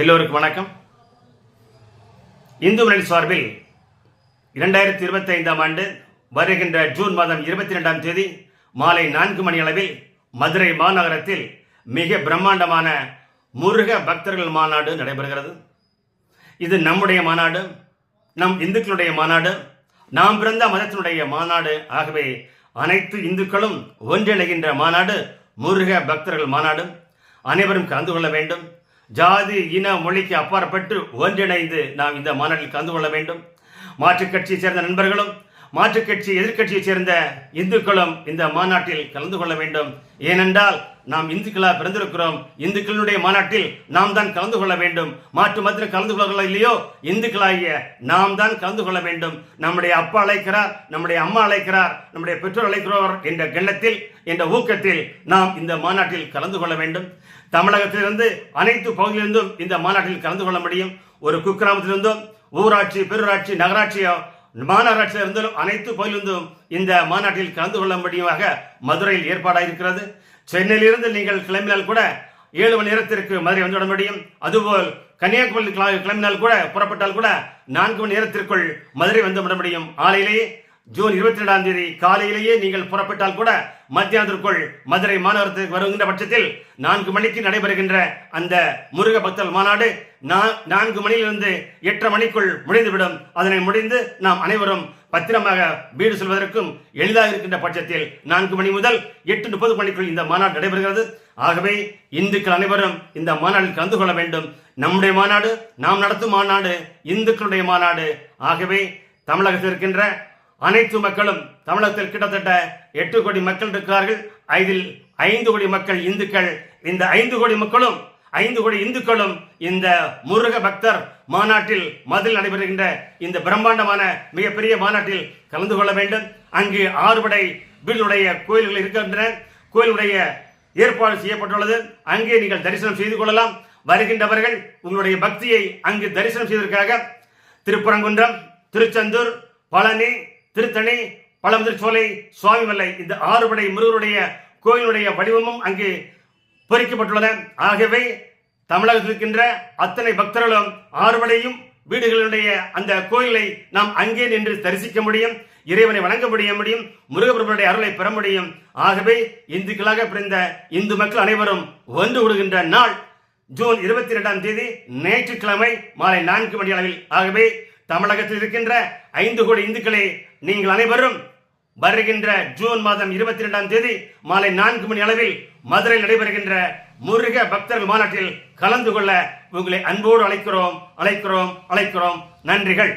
எல்லோருக்கும் வணக்கம். இந்து முன்னணி சார்பில் 2025 ஆண்டு வருகின்ற ஜூன் மாதம் 22ஆம் தேதி மாலை 4 மணி அளவில் மதுரை மாநகரத்தில் மிக பிரம்மாண்டமான முருக பக்தர்கள் மாநாடு நடைபெறுகிறது. இது நம்முடைய மாநாடு, நம் இந்துக்களுடைய மாநாடு, நாம் பிறந்த மதத்தினுடைய மாநாடு. ஆகவே அனைத்து இந்துக்களும் ஒன்றிணைகின்ற மாநாடு முருக பக்தர்கள் மாநாடு. அனைவரும் கலந்து கொள்ள வேண்டும். ஜாதி இன மொழிக்கு அப்பாற்பட்டு ஒன்றிணைந்து நாம் இந்த மாநாட்டில் கலந்து கொள்ள வேண்டும். மாற்றுக் கட்சியை சேர்ந்த நண்பர்களும் மாற்றுக் கட்சி எதிர்கட்சியை சேர்ந்த இந்துக்களும் இந்த மாநாட்டில் கலந்து கொள்ள வேண்டும். ஏனென்றால் நாம் இந்துக்களாக பிறந்திருக்கிறோம். இந்துக்களுடைய மாநாட்டில் நாம் தான் கலந்து கொள்ள வேண்டும். மாற்று மதத்தில் கலந்து கொள்ள இல்லையோ, இந்துக்களாகிய நாம் தான் கலந்து கொள்ள வேண்டும். நம்முடைய அப்பா அழைக்கிறார், நம்முடைய அம்மா அழைக்கிறார், நம்முடைய பெற்றோர் அழைக்கிறார் என்ற எண்ணத்தில், என்ற ஊக்கத்தில் நாம் இந்த மாநாட்டில் கலந்து கொள்ள வேண்டும். தமிழகத்திலிருந்து அனைத்து பகுதியிலிருந்தும் இந்த மாநாட்டில் கலந்து கொள்ள முடியும். ஒரு குக்கிராமத்திலிருந்தும் ஊராட்சி, பெருராட்சி, நகராட்சியோ மாநகராட்சியில் இருந்தாலும் அனைத்து பகுதியிலிருந்தும் இந்த மாநாட்டில் கலந்து கொள்ள முடியுமாக மதுரையில் ஏற்பாடாக இருக்கிறது. சென்னையிலிருந்து நீங்கள் கிளம்பினால் கூட 7 மணி நேரத்திற்கு மதுரை வந்துவிட முடியும். அதுபோல் கன்னியாகுமரி கிளம்பினால் கூட, புறப்பட்டால் கூட 4 மணி நேரத்திற்குள் மதுரை வந்துவிட முடியும். ஆலையிலேயே ஜூன் 22ஆம் தேதி காலையிலேயே நீங்கள் புறப்பட்டால் கூட மத்தியானத்திற்குள் மதுரை மாநகரத்திற்கு வருகின்ற பட்சத்தில் 4 மணிக்கு நடைபெறுகின்ற அந்த முருக பக்தர் மாநாடு 4 மணியிலிருந்து 8:30 மணிக்குள் முடிந்துவிடும். அதனை முடிந்து நாம் அனைவரும் பத்திரமாக வீடு செல்வதற்கும் எளிதாக இருக்கின்ற பட்சத்தில் 4 மணி முதல் 8:30 மணிக்குள் இந்த மாநாடு நடைபெறுகிறது. ஆகவே இந்துக்கள் அனைவரும் இந்த மாநாட்டில் கலந்து கொள்ள வேண்டும். நம்முடைய மாநாடு, நாம் நடத்தும் மாநாடு, இந்துக்களுடைய மாநாடு. ஆகவே தமிழகத்தில் இருக்கின்ற அனைத்து மக்களும், தமிழகத்தில் கிட்டத்தட்ட 8 கோடி மக்கள் இருக்கிறார்கள். இதில் 5 கோடி மக்கள் இந்துக்கள். இந்த 5 கோடி மக்களும், 5 கோடி இந்துக்களும் இந்த முருக பக்தர் மாநாட்டில் மதுரையில் நடைபெறுகின்ற இந்த பிரம்மாண்டமான மிகப்பெரிய மாநாட்டில் கலந்து கொள்ள வேண்டும். அங்கு 6 படை வீடுடைய கோயில்கள் இருக்கின்றன. கோயிலுடைய ஏற்பாடு செய்யப்பட்டுள்ளது. அங்கே நீங்கள் தரிசனம் செய்து கொள்ளலாம். வருகின்றவர்கள் உங்களுடைய பக்தியை அங்கு தரிசனம் செய்வதற்காக திருப்பரங்குன்றம், திருச்செந்தூர், பழனி, திருத்தணி, பழமுதிர்ச்சோலை, சுவாமிமலை, இந்த 6 படை முருகருடைய கோயிலுடைய வடிவமும் அங்கு பொறிக்கப்பட்டுள்ளன. ஆகவே தமிழகத்தில் இருக்கின்ற அத்தனை பக்தர்களும் 6 படையும் வீடுகளுடைய அந்த கோயிலை நாம் அங்கே நின்று தரிசிக்க முடியும். இறைவனை வணங்க முடியும். முருகப்பெருமானுடைய அருளை பெற முடியும். ஆகவே இந்துக்களாக பிறந்த இந்து மக்கள் அனைவரும் ஒன்று கூடுகின்ற நாள் ஜூன் 22ஆம் தேதி ஞாயிற்றுக்கிழமை மாலை 4 மணி அளவில். ஆகவே தமிழகத்தில் இருக்கின்ற 5 கோடி இந்துக்களே, நீங்கள் அனைவரும் வருகின்ற ஜூன் மாதம் 22ஆம் தேதி மாலை 4 மணி அளவில் மதுரையில் நடைபெறுகின்ற முருக பக்தர்கள் மாநாட்டில் கலந்து கொள்ள உங்களை அன்போடு அழைக்கிறோம். நன்றிகள்.